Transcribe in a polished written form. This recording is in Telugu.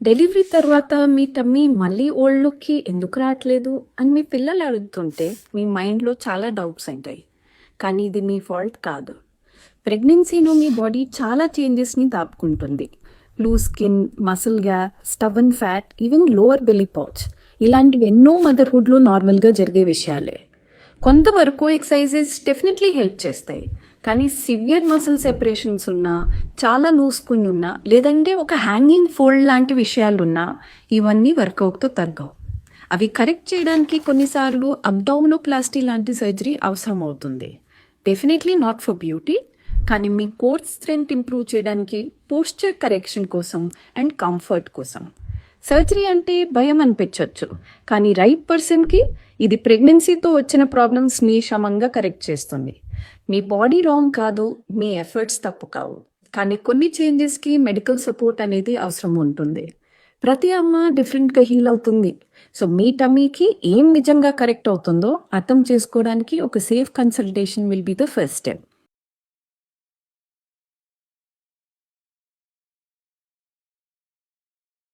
డెలివరీ తర్వాత మీ టమ్మీ మళ్ళీ ఓల్డ్ లుక్కి ఎందుకు రావట్లేదు అని మీ పిల్లలు అడుగుతుంటే మీ మైండ్లో చాలా డౌట్స్ ఉంటాయి. కానీ ఇది మీ ఫాల్ట్ కాదు. ప్రెగ్నెన్సీలో మీ బాడీ చాలా చేంజెస్ని దాపుకుంటుంది. Loose skin, muscle gap, stubborn fat, even lower belly pouch, ఇలాంటివి ఎన్నో మదర్హుడ్లో నార్మల్గా జరిగే విషయాలే. కొంతవరకు ఎక్సర్సైజెస్ డెఫినెట్లీ హెల్ప్ చేస్తాయి. కానీ సివియర్ మసిల్ సెపరేషన్స్ ఉన్నా, చాలా లూసుకుని ఉన్నా, లేదంటే ఒక హ్యాంగింగ్ ఫోల్డ్ లాంటి విషయాలున్నా ఇవన్నీ వర్కౌట్తో తగ్గవు. అవి కరెక్ట్ చేయడానికి కొన్నిసార్లు అబ్డామినోప్లాస్టీ లాంటి సర్జరీ అవసరం అవుతుంది. డెఫినెట్లీ నాట్ ఫర్ బ్యూటీ, కానీ మీ కోర్ స్ట్రెంత్ ఇంప్రూవ్ చేయడానికి, పోస్చర్ కరెక్షన్ కోసం అండ్ కంఫర్ట్ కోసం. సర్జరీ అంటే భయం అనిపించవచ్చు, కానీ రైట్ పర్సన్కి ఇది ప్రెగ్నెన్సీతో వచ్చిన ప్రాబ్లమ్స్ని క్షమంగా కరెక్ట్ చేస్తుంది. మీ బాడీ రాంగ్ కాదు, మీ ఎఫర్ట్స్ తప్పు కావు. కానీ కొన్ని చేంజెస్కి మెడికల్ సపోర్ట్ అనేది అవసరం ఉంటుంది. ప్రతి అమ్మ డిఫరెంట్గా హీల్ అవుతుంది. సో మీ టమ్మీకి ఏం నిజంగా కరెక్ట్ అవుతుందో అర్థం చేసుకోవడానికి ఒక safe consultation will be the first step.